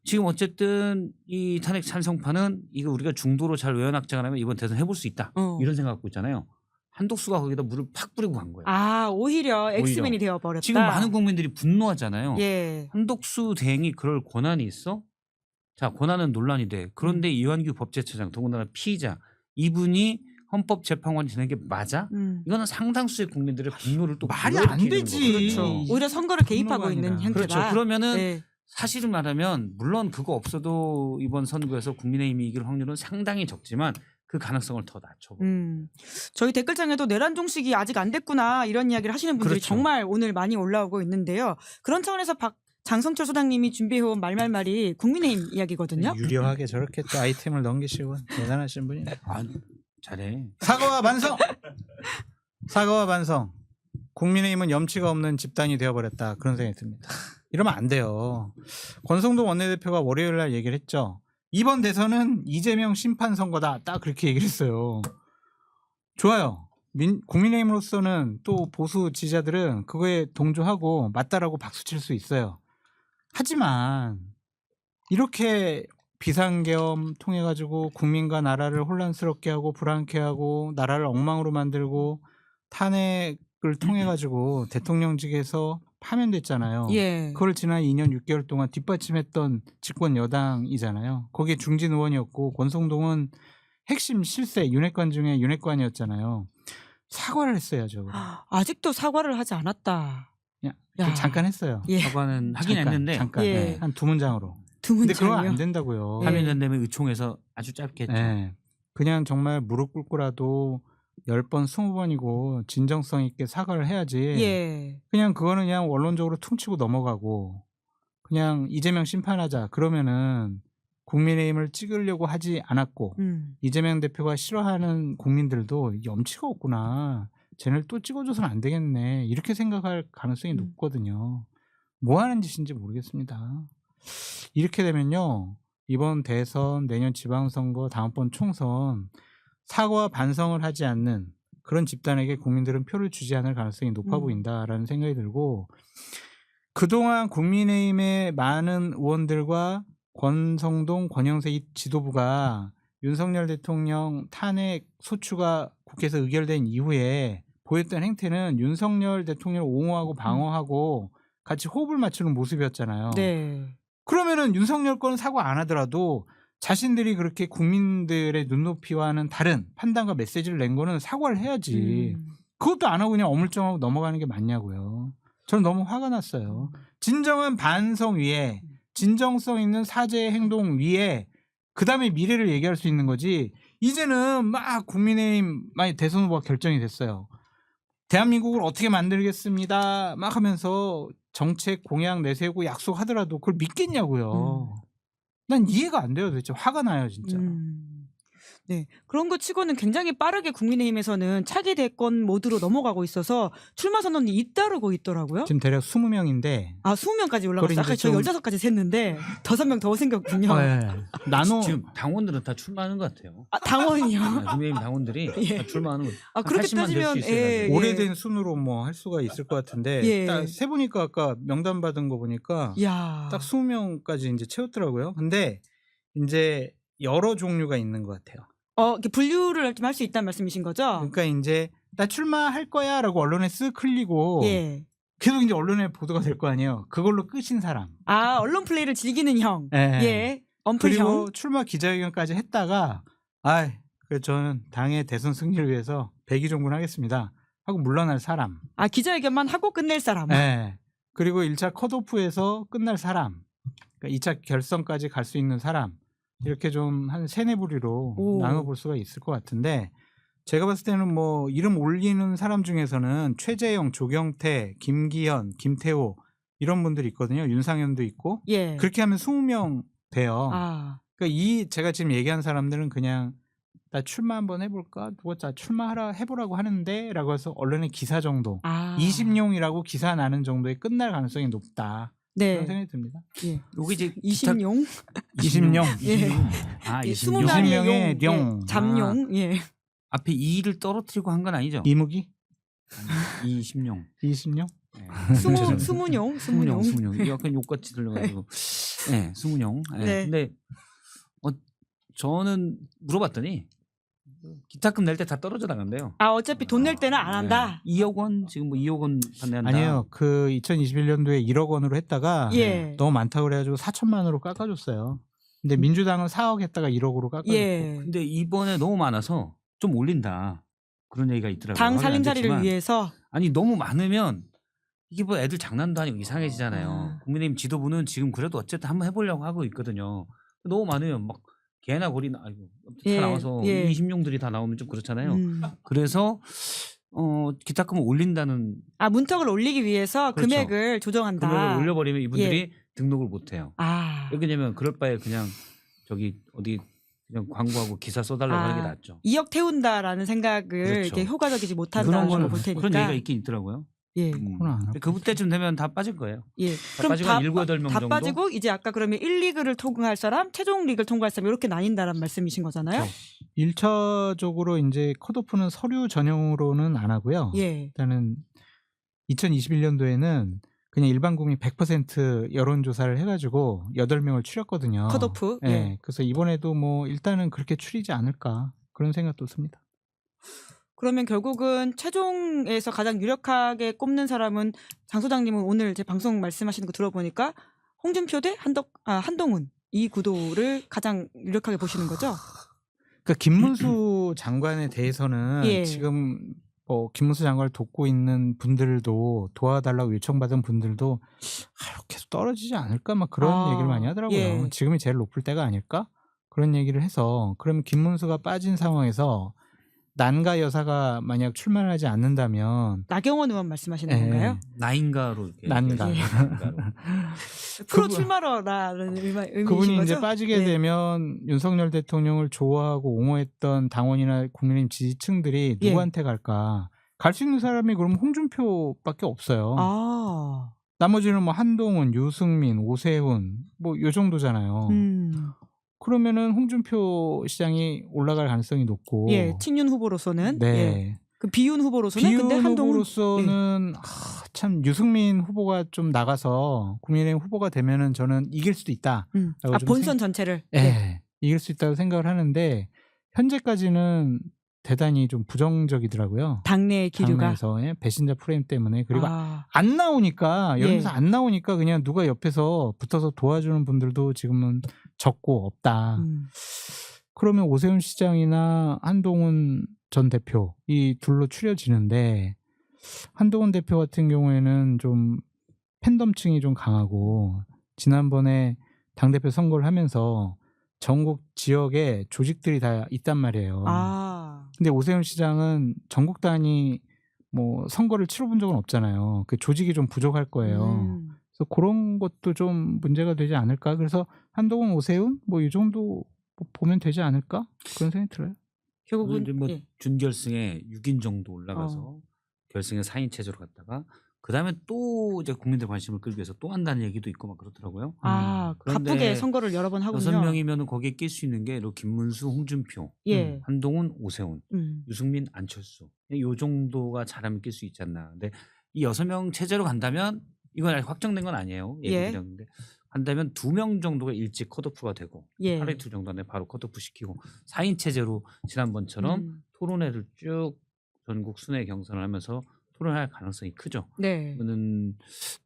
지금 어쨌든 이 탄핵 찬성파는 이거 우리가 중도로 잘 외연 확장을 하면 이번 대선 해볼 수 있다. 이런 생각 갖고 있잖아요. 한독수가 거기다 물을 팍 뿌리고 간 거예요. 오히려 엑스맨이 되어버렸다. 지금 많은 국민들이 분노하잖아요. 예. 한독수 대행이 그럴 권한이 있어? 자, 권한은 논란이 돼. 그런데 이완규 법제처장, 더군다나 피의자 이분이 헌법재판관이 되는 게 맞아? 이거는 상당수의 국민들의 분노를 또 말이 안 불러일으키는 되지. 거거든요. 그렇죠. 오히려 선거를 개입하고 분노가 있는 아니라. 형태다. 그렇죠. 그러면은 예. 사실을 말하면 물론 그거 없어도 이번 선거에서 국민의힘이 이길 확률은 상당히 적지만 그 가능성을 더 낮춰버려요. 저희 댓글창에도 내란 종식이 아직 안 됐구나 이런 이야기를 하시는 분들이 그렇죠. 정말 오늘 많이 올라오고 있는데요. 그런 차원에서 장성철 소장님이 준비해온 말말말이 국민의힘 이야기거든요. 유려하게 저렇게 또 아이템을 넘기시고 대단하신 분이네. 아, 잘해. 사과와 반성. 사과와 반성. 국민의힘은 염치가 없는 집단이 되어버렸다. 그런 생각이 듭니다. 이러면 안 돼요. 권성동 원내대표가 월요일 날 얘기를 했죠. 이번 대선은 이재명 심판 선거다. 딱 그렇게 얘기를 했어요. 좋아요. 국민의힘으로서는 또 보수 지지자들은 그거에 동조하고 맞다라고 박수칠 수 있어요. 하지만 이렇게 비상계엄 통해 가지고 국민과 나라를 혼란스럽게 하고 불안케 하고 나라를 엉망으로 만들고 탄핵을 통해 가지고 대통령직에서 파면됐잖아요. 예. 그걸 지난 2년 6개월 동안 뒷받침했던 집권 여당이잖아요. 거기에 중진 의원이었고 권성동은 핵심 실세 윤핵관 중에 윤핵관이었잖아요. 사과를 했어야죠. 아직도 사과를 하지 않았다. 야. 잠깐 했어요. 예. 사과는 하긴 했는데 잠깐 예. 한 두 문장으로. 두 근데 그건 문장이요. 안 된다고요. 예. 파면된다음에 의총에서 아주 짧게 했죠. 네. 그냥 정말 무릎 꿇고라도 10번, 20번이고 진정성 있게 사과를 해야지. 예. 그냥 그거는 그냥 원론적으로 퉁치고 넘어가고 그냥 이재명 심판하자 그러면은 국민의힘을 찍으려고 하지 않았고 이재명 대표가 싫어하는 국민들도 염치가 없구나. 쟤를 또 찍어줘서는 안 되겠네. 이렇게 생각할 가능성이 높거든요. 뭐 하는 짓인지 모르겠습니다. 이렇게 되면요. 이번 대선, 내년 지방선거, 다음번 총선 사과와 반성을 하지 않는 그런 집단에게 국민들은 표를 주지 않을 가능성이 높아 보인다라는 생각이 들고 그동안 국민의힘의 많은 의원들과 권성동, 권영세 이 지도부가 윤석열 대통령 탄핵 소추가 국회에서 의결된 이후에 보였던 행태는 윤석열 대통령을 옹호하고 방어하고 같이 호흡을 맞추는 모습이었잖아요. 네. 그러면은 윤석열 건 사과 안 하더라도 자신들이 그렇게 국민들의 눈높이와는 다른 판단과 메시지를 낸 거는 사과를 해야지. 그것도 안 하고 그냥 어물쩡하고 넘어가는 게 맞냐고요. 저는 너무 화가 났어요. 진정한 반성 위에 진정성 있는 사죄 행동 위에 그다음에 미래를 얘기할 수 있는 거지. 이제는 막 국민의힘 만약 대선 후보가 결정이 됐어요. 대한민국을 어떻게 만들겠습니다. 막 하면서 정책 공약 내세우고 약속하더라도 그걸 믿겠냐고요. 난 이해가 안 돼요. 도대체 화가 나요 진짜. 네. 그런 거 치고는 굉장히 빠르게 국민의힘에서는 차기 대권 모드로 넘어가고 있어서 출마 선언이 잇따르고 있더라고요. 지금 대략 20명인데 아, 20명까지 올라갔어요. 그걸 아까 이제 저 좀- 15까지 셌는데 5명 더 생겼군요. 나노 지금 당원들은 다 출마하는 것 같아요. 아, 당원이요. 국민의힘 당원들이 예. 다 출마하는 거. 아, 그렇게 80만 될수 따지면 있어요, 예, 나중에. 오래된 순으로 뭐 할 수가 있을 것 같은데 예. 딱 세보니까 아까 명단 받은 거 보니까 야. 딱 20명까지 이제 채웠더라고요. 근데 이제 여러 종류가 있는 것 같아요. 이렇게 분류를 좀 할 수 있다는 말씀이신 거죠? 그러니까 이제 나 출마할 거야라고 언론에 쓱 흘리고 예. 계속 이제 언론에 보도가 될 거 아니에요. 그걸로 끝인 사람. 아, 언론 플레이를 즐기는 형. 예. 예. 언플 형. 그리고 출마 기자회견까지 했다가 그래서 저는 당의 대선 승리를 위해서 백의종군 하겠습니다 하고 물러날 사람. 아, 기자회견만 하고 끝낼 사람. 예. 그리고 1차 컷오프에서 끝날 사람. 그러니까 2차 결선까지 갈 수 있는 사람. 이렇게 좀 한 세네 부류로 오. 나눠볼 수가 있을 것 같은데 제가 봤을 때는 뭐 이름 올리는 사람 중에서는 최재형, 조경태, 김기현, 김태호 이런 분들이 있거든요. 윤상현도 있고. 예. 그렇게 하면 20명 돼요. 아. 그러니까 제가 지금 얘기한 사람들은 그냥 나 출마 한번 해볼까? 누가 출마하라 해보라고 하는데라고 해서 언론의 기사 정도. 아. 20용이라고 기사 나는 정도에 끝날 가능성이 높다. 그런 네. 생각이 듭니다. 예. 여기 이제 20용? 20용. 예. 아, 예, 20용. 20명의 20명의 용. 령. 예. 잠용. 예. 앞에 2를 떨어뜨리고 한 건 아니죠? 이무기? 20용. 20용? 죄송해요. 스무용. 20용. 약간 욕같이 들려가지고. 네, 20용. 네. 네. 근데 저는 물어봤더니 기타금 낼 때 다 떨어져 나간대요. 아, 어차피 돈 낼 때는 안 한다. 2억 원 지금 뭐 2억 원 판매한다. 아니에요. 그 2021년도에 1억 원으로 했다가 예. 너무 많다고 그래가지고 4천만 원으로 깎아줬어요. 근데 민주당은 4억 했다가 1억으로 깎아줬고. 예. 근데 이번에 너무 많아서 좀 올린다. 그런 얘기가 있더라고요. 당 확인 안 살림살이를 됐지만. 위해서. 아니 너무 많으면 이게 뭐 애들 장난도 아니고 이상해지잖아요. 아. 국민의힘 지도부는 지금 그래도 어쨌든 한번 해보려고 하고 있거든요. 너무 많으면 막 개나 고리나 아이고 다 예, 나와서 예. 20용들이 다 나오면 좀 그렇잖아요. 그래서 그래서 기타금을 올린다는 문턱을 올리기 위해서 그렇죠. 금액을 조정한다. 금액을 올려버리면 이분들이 등록을 못해요. 아. 왜냐면 그럴 바에 그냥 저기 어디 그냥 광고하고 기사 써달라고 하는 게 낫죠. 2억 태운다라는 생각을 그렇죠. 이렇게 효과적이지 그런 못한다고 건 볼 테니까. 그런 얘기가 있긴 있더라고요. 예. 그건 안 하고. 그때쯤 되면 다 빠질 거예요. 예. 다 그럼 빠지고 한 7, 8명 다 정도. 빠지고 이제 아까 그러면 1, 리그를 통과할 사람, 최종 리그를 통과할 사람 이렇게 나뉜다는 말씀이신 거잖아요. 1차적으로 이제 컷오프는 서류 전형으로는 안 하고요. 예. 일단은 2021년도에는 그냥 일반 국민 100% 여론조사를 해가지고 8명을 추렸거든요. 컷오프. 예. 예. 그래서 이번에도 뭐 일단은 그렇게 추리지 않을까 그런 생각도 듭니다. 그러면 결국은 최종에서 가장 유력하게 꼽는 사람은 장 소장님은 오늘 제 방송 말씀하시는 거 들어보니까 홍준표 대 한동훈 이 구도를 가장 유력하게 보시는 거죠? 그러니까 김문수 장관에 대해서는 예. 지금 김문수 장관을 돕고 있는 분들도 도와달라고 요청받은 분들도 계속 떨어지지 않을까 막 그런 얘기를 많이 하더라고요. 예. 지금이 제일 높을 때가 아닐까 그런 얘기를 해서 그러면 김문수가 빠진 상황에서 난가 여사가 만약 출마를 하지 않는다면 나경원 의원 말씀하시는 예. 건가요? 나인가로 이렇게 난가. 예. 나인가로. 프로 그분- 출마러라는 의미이신 그분이 거죠? 이제 빠지게 네. 되면 윤석열 대통령을 좋아하고 옹호했던 당원이나 국민의힘 지지층들이 예. 누구한테 갈까? 갈 수 있는 사람이 그럼 홍준표밖에 없어요. 아. 나머지는 뭐 한동훈, 유승민, 오세훈 뭐 요 정도잖아요. 그러면은 홍준표 시장이 올라갈 가능성이 높고. 예, 친윤 후보로서는 네. 예. 그 비윤 후보로서는 비윤 근데 한동훈 후보로서는 참 유승민 후보가 좀 나가서 국민의힘 후보가 되면은 저는 이길 수도 있다. 라고 좀 본선 전체를 예, 이길 수 있다고 생각을 하는데 현재까지는 대단히 좀 부정적이더라고요. 당내의 기류가 당내에서의 배신자 프레임 때문에 그리고 아, 안 나오니까 예. 여기서 안 나오니까 그냥 누가 옆에서 붙어서 도와주는 분들도 지금은 적고 없다. 그러면 오세훈 시장이나 한동훈 전 대표 이 둘로 추려지는데 한동훈 대표 같은 경우에는 좀 팬덤층이 좀 강하고 지난번에 당대표 선거를 하면서 전국 지역에 조직들이 다 있단 말이에요. 근데 오세훈 시장은 전국 단위 뭐 선거를 치러본 적은 없잖아요. 그 조직이 좀 부족할 거예요. 그래서 그런 것도 좀 문제가 되지 않을까. 그래서 한동훈, 오세훈 뭐 이 정도 보면 되지 않을까 그런 생각이 들어요. 결국은 이제 뭐 예. 준결승에 6인 정도 올라가서 결승에 4인 체제로 갔다가 그다음에 또 이제 국민들 관심을 끌기 위해서 또 한다는 얘기도 있고 막 그렇더라고요. 바쁘게 그런데 선거를 여러 번 하군요. 6명이면 거기에 낄 수 있는 게 김문수, 홍준표, 예. 한동훈, 오세훈, 음. 유승민, 안철수 요 정도가 잘하면 낄 수 있지 않나. 근데 이 6명 체제로 간다면 이건 아직 확정된 건 아니에요. 예. 얘기인데 간다면 2명 정도가 일찍 컷오프가 되고 예. 하루 이틀 정도 안에 바로 컷오프 시키고 4인 체제로 지난번처럼 토론회를 쭉 전국 순회 경선을 하면서 토론할 가능성이 크죠. 네. 그러면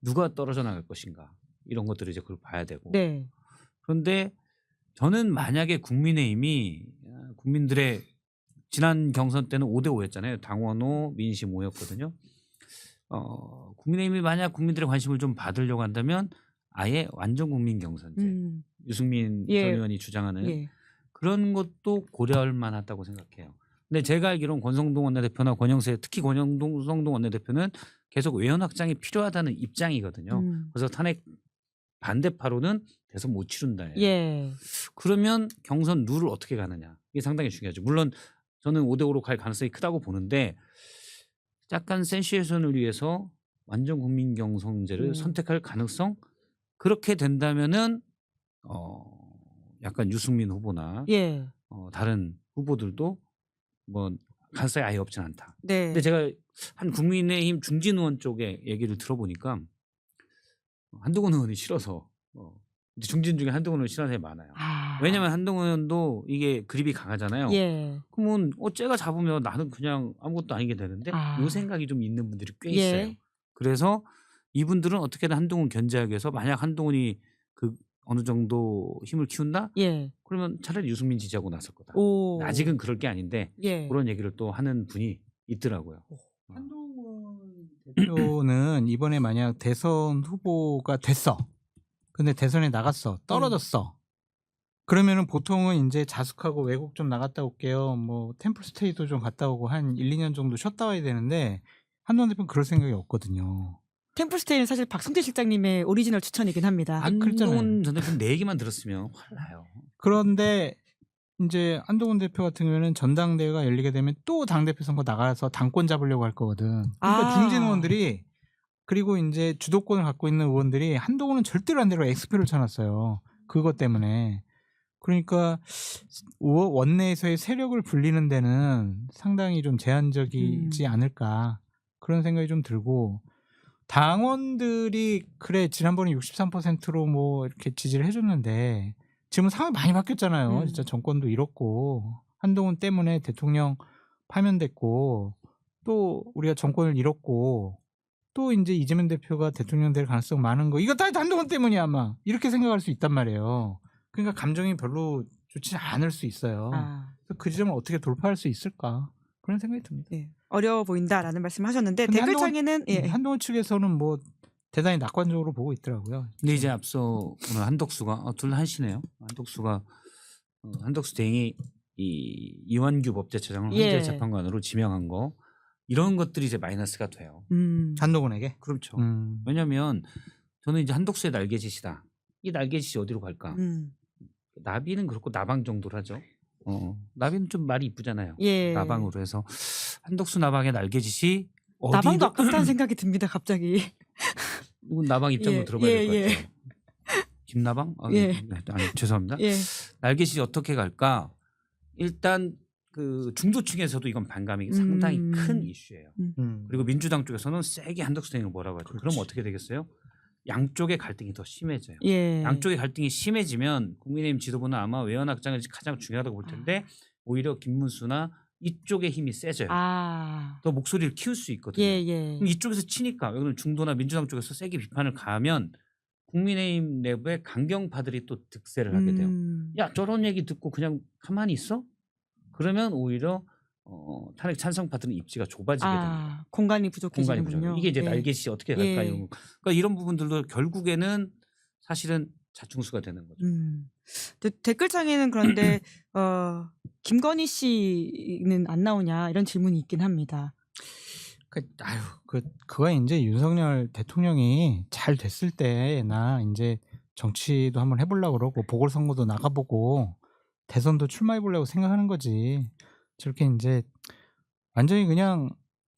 누가 떨어져 나갈 것인가 이런 것들을 이제 그걸 봐야 되고. 네. 그런데 저는 만약에 국민의힘이 국민들의 지난 경선 때는 5대5였잖아요. 당원호, 민심 5였거든요. 국민의힘이 만약 국민들의 관심을 좀 받으려고 한다면 아예 완전 국민 경선제 유승민 예. 전 의원이 주장하는 예. 그런 것도 고려할 만하다고 생각해요. 근데 제가 알기로는 권성동 원내대표나 권영세 특히 권성동 원내대표는 계속 외연 확장이 필요하다는 입장이거든요. 그래서 탄핵 반대파로는 대선 못 치른다. 예. 그러면 경선 룰을 어떻게 가느냐 이게 상당히 중요하죠. 물론 저는 5대5로 갈 가능성이 크다고 보는데 약간 센시에이션을 위해서 완전 국민 경선제를 선택할 가능성 그렇게 된다면은 약간 유승민 후보나 예. 다른 후보들도 뭐 가능성이 아예 없진 않다. 네. 근데 제가 한 국민의힘 중진 의원 쪽에 얘기를 들어보니까 한동훈 의원이 싫어서 이제 중진 중에 한동훈 의원 싫어하는 사람이 많아요. 왜냐면 한동훈 의원도 이게 그립이 강하잖아요. 예. 그러면 쟤가 잡으면 나는 그냥 아무것도 아니게 되는데 요 생각이 좀 있는 분들이 꽤 있어요. 예. 그래서 이분들은 어떻게든 한동훈 견제하기 위해서 만약 한동훈이 그 어느 정도 힘을 키운다? 예. 그러면 차라리 유승민 지지하고 나설 거다. 오. 아직은 그럴 게 아닌데 예. 그런 얘기를 또 하는 분이 있더라고요. 한동훈 대표는 이번에 만약 대선 후보가 됐어. 근데 대선에 나갔어. 떨어졌어. 그러면은 보통은 이제 자숙하고 외국 좀 나갔다 올게요. 뭐 템플스테이도 좀 갔다 오고 한 1, 2년 정도 쉬었다 와야 되는데 한동훈 대표는 그럴 생각이 없거든요. 템플스테이는 사실 박성태 실장님의 오리지널 추천이긴 합니다. 한동훈 전 대표 내 얘기만 들었으면 화를 나요. 그런데 이제 한동훈 대표 같은 경우에는 전당대회가 열리게 되면 또 당대표 선거 나가서 당권 잡으려고 할 거거든. 그러니까 중진 의원들이 그리고 이제 주도권을 갖고 있는 의원들이 한동훈은 절대로 안 되고 엑스표를 쳐놨어요. 그것 때문에. 그러니까 원내에서의 세력을 불리는 데는 상당히 좀 제한적이지 않을까 그런 생각이 좀 들고 당원들이 그래 지난번에 63%로 뭐 이렇게 지지를 해줬는데 지금은 상황이 많이 바뀌었잖아요. 진짜 정권도 잃었고 한동훈 때문에 대통령 파면됐고 또 우리가 정권을 잃었고 또 이제 이재명 대표가 대통령 될 가능성 많은 거 이거 다 한동훈 때문이야 아마 이렇게 생각할 수 있단 말이에요. 그러니까 감정이 별로 좋지 않을 수 있어요. 그래서 그 지점을 어떻게 돌파할 수 있을까 그런 생각이 듭니다. 네. 어려워 보인다라는 말씀하셨는데 댓글창에는 한동훈 측에서는 뭐 대단히 낙관적으로 보고 있더라고요. 근데 이제 앞서 오늘 한덕수가 둘 다 한시네요. 한덕수 대행이 이 이완규 법제처장을 헌재 재판관으로 지명한 거 이런 것들이 이제 마이너스가 돼요. 한동훈에게? 그렇죠. 왜냐하면 저는 이제 한덕수의 날개짓이다. 이 날개짓이 어디로 갈까? 나비는 그렇고 나방 정도로 하죠. 나비는 좀 말이 이쁘잖아요. 나방으로 해서 한덕수 나방의 날개짓이 나방도 아깝다는 생각이 듭니다. 갑자기. 이건 나방 입장도 들어봐야 될 것 같아요. 김나방? 아니, 죄송합니다. 날개짓이 어떻게 갈까? 일단 그 중도층에서도 이건 반감이 상당히 큰 이슈예요. 그리고 민주당 쪽에서는 세게 한덕수 대행을 뭐라고 하죠. 그럼 어떻게 되겠어요? 양쪽의 갈등이 더 심해져요. 양쪽의 갈등이 심해지면 국민의힘 지도부는 아마 외연 확장이 가장 중요하다고 볼 텐데 오히려 김문수나 이쪽의 힘이 세져요. 더 목소리를 키울 수 있거든요. 그럼 이쪽에서 치니까 여기는 중도나 민주당 쪽에서 세게 비판을 가하면 국민의힘 내부의 강경파들이 또 득세를 하게 돼요. 야 저런 얘기 듣고 그냥 가만히 있어? 그러면 오히려 탄핵 찬성파들은 입지가 좁아지게 됩니다. 공간이 부족해지는군요. 이게 이제 날개짓이 어떻게 갈까 이런 거. 그러니까 이런 부분들도 결국에는 사실은 자충수가 되는 거죠. 댓글창에는 그런데 김건희 씨는 안 나오냐 이런 질문이 있긴 합니다. 그거 이제 윤석열 대통령이 잘 됐을 때나 이제 정치도 한번 해보려고 그러고 보궐선거도 나가보고 대선도 출마해보려고 생각하는 거지. 저렇게 이제 완전히 그냥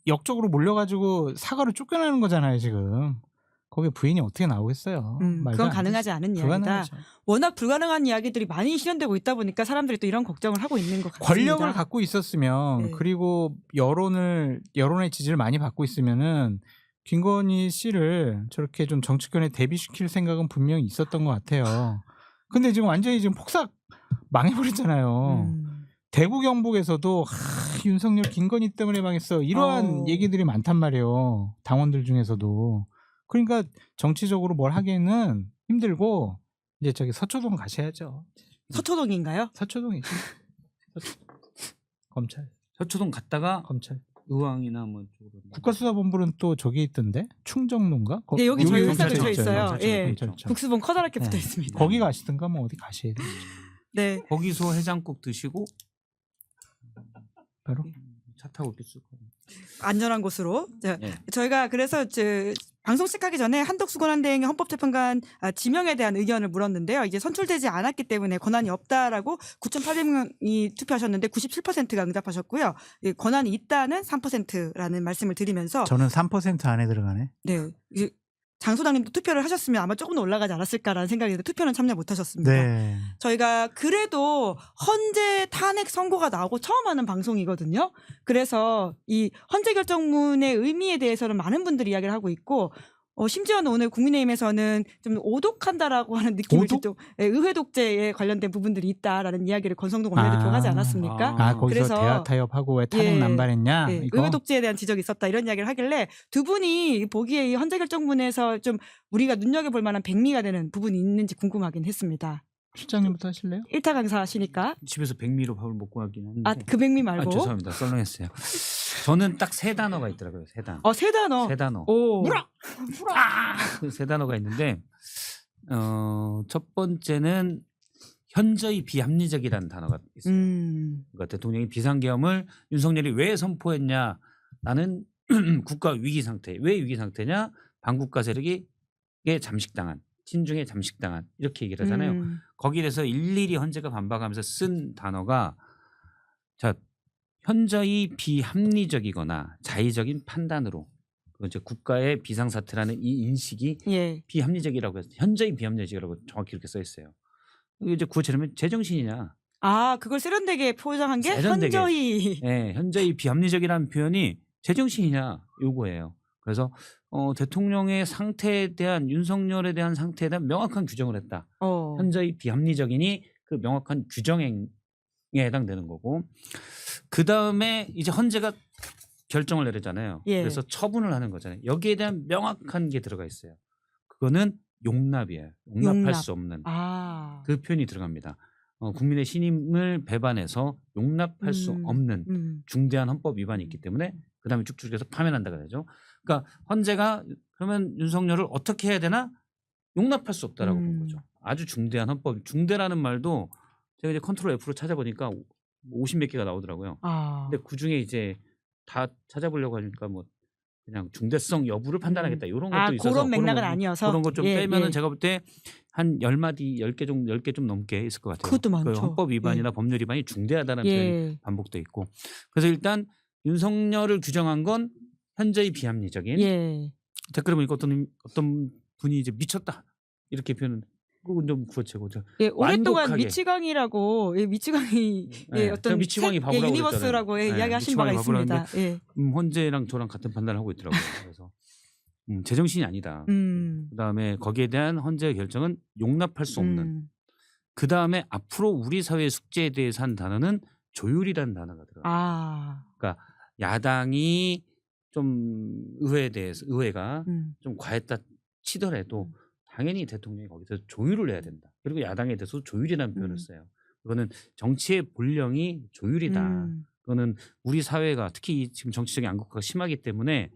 역적으로 몰려가지고 사과로 쫓겨나는 거잖아요 지금. 거기 부인이 어떻게 나오겠어요. 말도 그건 안 가능하지 되지. 않은 이야기다. 불가능하죠. 워낙 불가능한 이야기들이 많이 실현되고 있다 보니까 사람들이 또 이런 걱정을 하고 있는 것 같습니다. 권력을 갖고 있었으면 네. 그리고 여론의 지지를 많이 받고 있으면은 김건희 씨를 저렇게 좀 정치권에 대비시킬 생각은 분명히 있었던 것 같아요. 근데 지금 완전히 지금 폭삭 망해버렸잖아요. 대구 경북에서도 윤석열 김건희 때문에 망했어 이러한 얘기들이 많단 말이에요. 당원들 중에서도. 그러니까 정치적으로 뭘 하기에는 힘들고 이제 저기 서초동 가셔야죠. 서초동인가요? 서초동이지. 검찰. 서초동 갔다가 검찰. 의왕이나 뭐 쪽으로. 국가수사본부는 또 저기 있던데 충정로인가? 네, 여기 저희 회사 경찰청 근처에 있어요. 경찰청, 예. 경찰청. 국수본 커다랗게 네. 붙어 있습니다. 거기 가시든가 뭐 어디 가셔야 돼. 네. 거기서 해장국 드시고 바로. 차 타고 이렇게 쑥. 안전한 곳으로. 자, 네. 저희가 그래서 방송 시작하기 전에 한덕수 권한대행의 헌법재판관 지명에 대한 의견을 물었는데요. 이제 선출되지 않았기 때문에 권한이 없다라고 9,800명이 투표하셨는데 97%가 응답하셨고요. 권한이 있다는 3%라는 말씀을 드리면서 저는 3% 안에 들어가네. 네. 장 소장님도 투표를 하셨으면 아마 조금 더 올라가지 않았을까라는 생각이 드는데 투표는 참여 못하셨습니다. 네. 저희가 그래도 헌재 탄핵 선고가 나오고 처음 하는 방송이거든요. 그래서 이 헌재 결정문의 의미에 대해서는 많은 분들이 이야기를 하고 있고 심지어는 오늘 국민의힘에서는 좀 오독한다라고 하는 느낌을 오독? 좀 의회 독재에 관련된 부분들이 있다라는 이야기를 권성동 원내대표가 하지 않았습니까? 거기서 그래서 대화 타협하고 왜 탄핵 예, 난발했냐? 네, 이거? 의회 독재에 대한 지적이 있었다 이런 이야기를 하길래 두 분이 보기에 이 헌재 결정문에서 좀 우리가 눈여겨볼 만한 백미가 되는 부분이 있는지 궁금하긴 했습니다. 실장님부터 하실래요? 1타 강사시니까 집에서 백미로 밥을 먹고 가긴 했는데. 그 백미 말고 죄송합니다. 썰렁했어요. 저는 딱 세 단어가 있더라고요. 세 단어. 세 단어. 세 단어. 오. 세 단어가 있는데 첫 번째는 현저히 비합리적이라는 단어가 있어요. 그러니까 대통령이 비상계엄을 윤석열이 왜 선포했냐? 나는 국가 위기 상태. 왜 위기 상태냐? 반국가 세력이 잠식당한. 친중에 잠식당한 이렇게 얘기를 하잖아요. 거기에 대해서 일일이 헌재가 반박하면서 쓴 단어가 자 현저히 비합리적이거나 자의적인 판단으로 이제 국가의 비상사태라는 이 인식이 비합리적이라고 해서 현저히 비합리적이라고 정확히 이렇게 써 있어요. 이게 이제 구어체르면 제정신이냐? 그걸 세련되게 포장한 게 세련되게. 현저히. 네, 현저히 비합리적이라는 표현이 제정신이냐 요거예요. 그래서 대통령의 상태에 대한 윤석열에 대한 상태에 대한 명확한 규정을 했다. 현저히 비합리적이니 그 명확한 규정행위에 해당되는 거고 그 다음에 이제 헌재가 결정을 내리잖아요. 그래서 처분을 하는 거잖아요. 여기에 대한 명확한 게 들어가 있어요. 그거는 용납이에요. 용납할 수 없는 그 표현이 들어갑니다. 국민의 신임을 배반해서 용납할 수 없는 중대한 헌법 위반이 있기 때문에 그 다음에 쭉쭉 해서 파면한다 그러죠. 그러니까 헌재가 그러면 윤석열을 어떻게 해야 되나 용납할 수 없다라고 본 거죠. 아주 중대한 헌법 중대라는 말도 제가 이제 컨트롤 F로 찾아보니까 50몇 개가 나오더라고요. 근데 그 중에 이제 다 찾아보려고 하니까 뭐 그냥 중대성 여부를 판단하겠다 이런 것도 있어서 그런 맥락은 아니어서 그런 것 좀 빼면은 제가 볼 때 한 10마디 10개 좀 넘게 있을 것 같아요. 그것도 많죠. 그 헌법 위반이나 법률 위반이 중대하다는 표현이 반복돼 있고 그래서 일단 윤석열을 규정한 건 현저히 비합리적인 댓글에 보니까 어떤 분이 이제 미쳤다 이렇게 표현은 그건 좀 구어체고 오랫동안 미치광이라고 미치광이 어떤 미치광이 바보라고 유니버스라고 이야기하신 바가 있습니다. 헌재랑 저랑 같은 판단을 하고 있더라고요. 그래서 제정신이 아니다. 그다음에 거기에 대한 헌재의 결정은 용납할 수 없는. 그다음에 앞으로 우리 사회의 숙제에 대해서 한 단어는 조율이라는 단어가 들어가요. 그러니까 야당이 좀 의회가 좀 과했다 치더라도 당연히 대통령이 거기서 조율을 해야 된다. 그리고 야당에 대해서 조율이라는 표현을 써요. 그거는 정치의 본령이 조율이다. 그거는 우리 사회가 특히 지금 정치적인 양극화가 심하기 때문에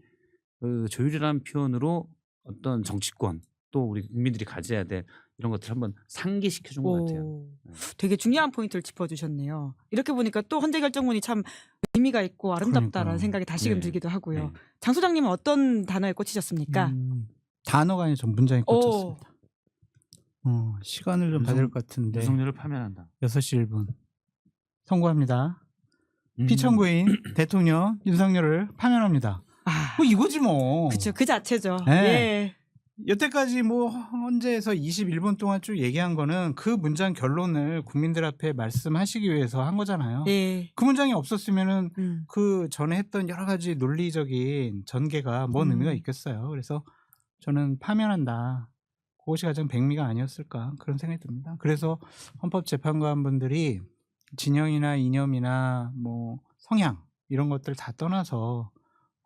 그 조율이라는 표현으로 어떤 정치권 또 우리 국민들이 가져야 될 이런 것들을 한번 상기시켜 준 것 같아요. 되게 중요한 포인트를 짚어주셨네요. 이렇게 보니까 또 헌재 결정문이 참 의미가 있고 아름답다라는 생각이 다시금 들기도 하고요. 장 소장님은 어떤 단어에 꽂히셨습니까? 단어가 아니라 전 문장에 꽂혔습니다. 시간을 좀 봐야 될 것 같은데. 윤석열을 파면한다. 6시 1분. 선고합니다. 피청구인 대통령 윤석열을 파면합니다. 아, 뭐 이거지 뭐. 그렇죠. 그 자체죠. 네. 예. 여태까지 뭐 헌재에서 21분 동안 쭉 얘기한 거는 그 문장 결론을 국민들 앞에 말씀하시기 위해서 한 거잖아요. 예. 그 문장이 없었으면은 음. 그 전에 했던 여러 가지 논리적인 전개가 뭔 의미가 있겠어요. 그래서 저는 파면한다. 그것이 가장 백미가 아니었을까 그런 생각이 듭니다. 그래서 헌법재판관분들이 진영이나 이념이나 뭐 성향 이런 것들 다 떠나서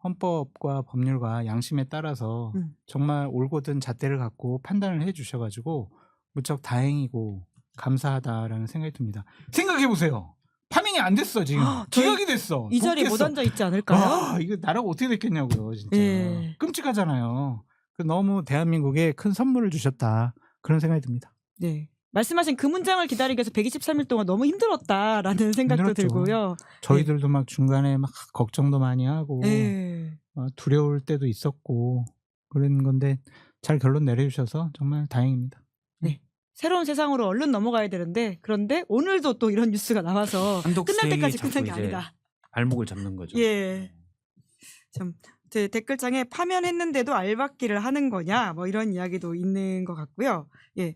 헌법과 법률과 양심에 따라서 정말 올곧은 잣대를 갖고 판단을 해주셔가지고 무척 다행이고 감사하다라는 생각이 듭니다. 생각해 보세요. 파면이 안 됐어 지금. 기각이 됐어. 이 자리에 못 앉아 있지 않을까요? 아, 이거 나라가 어떻게 됐겠냐고요, 진짜. 예. 끔찍하잖아요. 너무 대한민국에 큰 선물을 주셨다 그런 생각이 듭니다. 네. 말씀하신 그 문장을 기다리기 위해서 123일 동안 너무 힘들었다라는 생각도 힘들었죠. 들고요. 저희들도 막 중간에 막 걱정도 많이 하고 예. 두려울 때도 있었고 그런 건데 잘 결론 내려주셔서 정말 다행입니다. 새로운 세상으로 얼른 넘어가야 되는데 그런데 오늘도 또 이런 뉴스가 나와서 끝날 때까지 끝난 게 아니다. 발목을 잡는 거죠. 예. 참 제 댓글창에 파면했는데도 알박기를 하는 거냐 뭐 이런 이야기도 있는 것 같고요. 예.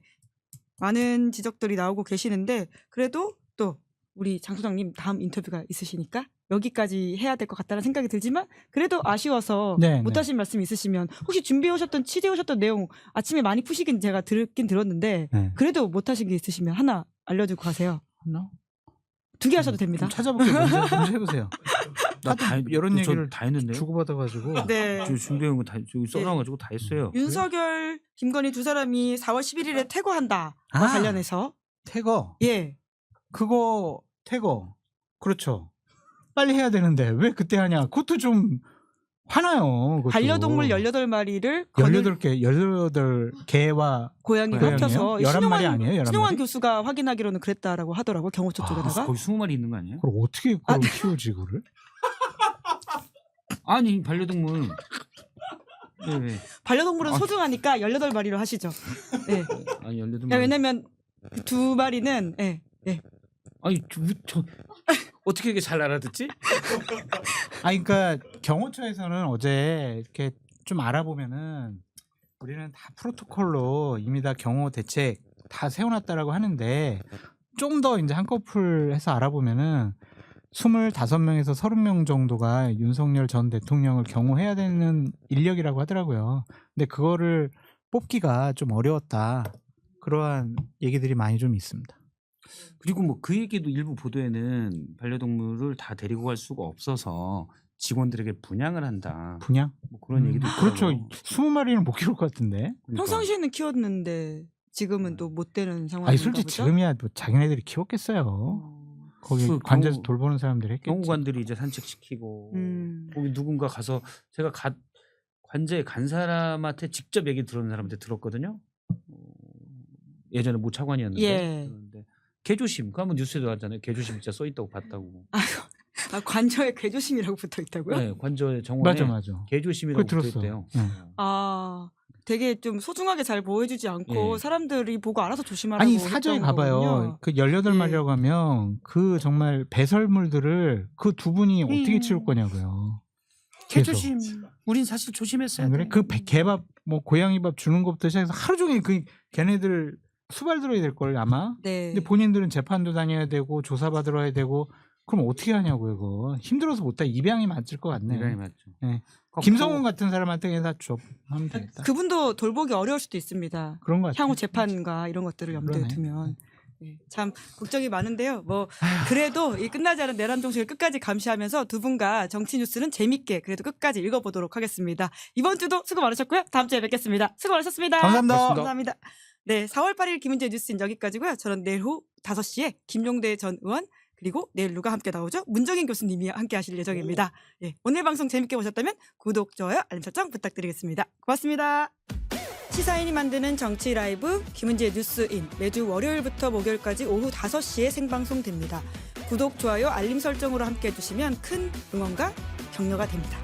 많은 지적들이 나오고 계시는데 그래도 또 우리 장 소장님 다음 인터뷰가 있으시니까 여기까지 해야 될 것 같다는 생각이 들지만 그래도 아쉬워서 네, 못하신 말씀 있으시면 혹시 준비해 오셨던 취재해 오셨던 내용 아침에 많이 푸시긴 제가 듣긴 들었는데 네. 그래도 못하신 게 있으시면 하나 알려주고 가세요. 하나? 2개 하셔도 됩니다. 좀 찾아볼게요. 먼저 해보세요. 이런 이런 얘기를 다 했는데요. 주고받아가지고 네. 저 준비한 거 다 써놔가지고 다 했어요. 윤석열, 김건희 두 사람이 4월 11일에 퇴거한다와 아. 관련해서 태거 예. 그거 태거 그렇죠. 빨리 해야 되는데 왜 그때 하냐. 그것도 좀 화나요. 그것도. 반려동물 18마리를 18개 18개와 고양이를 고양이요? 합쳐서 11마리 아니에요? 11마리? 신용환 교수가 확인하기로는 그랬다라고 하더라고 경호처 쪽에다가. 거기 20마리 있는 거 아니에요? 그걸 어떻게 그걸 키우지 그거를? 아니 반려동물. 네. 반려동물은 소중하니까 18마리로 하시죠. 예. 아니 18마리. 왜냐면 그 2마리는 예. 예. 아니 저 어떻게 이렇게 잘 알아듣지? 아니 그러니까 경호처에서는 어제 이렇게 좀 알아보면은 우리는 다 프로토콜로 이미 다 경호 대책 다 세워놨다라고 하는데 좀 더 이제 한꺼풀 해서 알아보면은 25명에서 30명 정도가 윤석열 전 대통령을 경호해야 되는 인력이라고 하더라고요. 근데 그거를 뽑기가 좀 어려웠다. 그러한 얘기들이 많이 좀 있습니다. 그리고 뭐 그 얘기도 일부 보도에는 반려동물을 다 데리고 갈 수가 없어서 직원들에게 분양을 한다. 분양? 뭐 그런 얘기도 있고. 그렇죠. 20마리는 못 키울 것 같은데. 평상시에는 키웠는데 지금은 또 못 되는 상황인가 아니 솔직히 보죠? 지금이야 뭐 자기네들이 키웠겠어요. 거기 그 관제에서 돌보는 사람들이 했겠지. 경호관들이 이제 산책시키고 거기 누군가 가서 제가 관제에 간 사람한테 직접 얘기 들은 사람한테 들었거든요. 예전에 모 차관이었는데 예. 그런데 개조심 그 한번 뉴스에 나왔잖아요. 개조심 진짜 써 있다고 봤다고. 아, 관저에 개조심이라고 붙어 있다고요? 네, 관저 정원에 맞아. 개조심이라고 그거 붙어 들었어. 있대요. 응. 아, 되게 좀 소중하게 잘 보호해주지 않고 예. 사람들이 보고 알아서 조심하라고. 아니 사전에 했던 봐봐요. 거군요. 그 18마리라고 하면 그 정말 배설물들을 그 두 분이 어떻게 치울 거냐고요. 계속. 개조심. 우린 사실 조심했어야 안 돼. 그래? 그 개밥 뭐 고양이 밥 주는 것부터 시작해서 하루 종일 그 걔네들 수발 들어야 될 걸 아마. 네. 근데 본인들은 재판도 다녀야 되고 조사 받으러 해야 되고 그럼 어떻게 하냐고요, 그거. 힘들어서 못다 입양이 맞을 것 같네. 입양이 맞죠. 네. 김성훈 같은 사람한테 다 줘. 하면 되겠다. 그분도 돌보기 어려울 수도 있습니다. 그런 것 같아요. 향후 재판과 이런 것들을 염두에 그러네. 두면. 네, 참 걱정이 많은데요. 뭐 그래도 이 끝나지 않은 내란 정식을 끝까지 감시하면서 두 분과 정치 뉴스는 재밌게 그래도 끝까지 읽어보도록 하겠습니다. 이번 주도 수고 많으셨고요. 다음 주에 뵙겠습니다. 수고 많으셨습니다. 감사합니다. 감사합니다. 네, 4월 8일 김은재 뉴스인 여기까지고요. 저는 내일 오후 5시에 김용대 전 의원 그리고 내일 누가 함께 나오죠? 문정인 교수님이 함께 하실 예정입니다. 예, 오늘 방송 재밌게 보셨다면 구독, 좋아요, 알림 설정 부탁드리겠습니다. 고맙습니다. 시사인이 만드는 정치 라이브 김은지의 뉴스인 매주 월요일부터 목요일까지 오후 5시에 생방송됩니다. 구독, 좋아요, 알림 설정으로 함께 해주시면 큰 응원과 격려가 됩니다.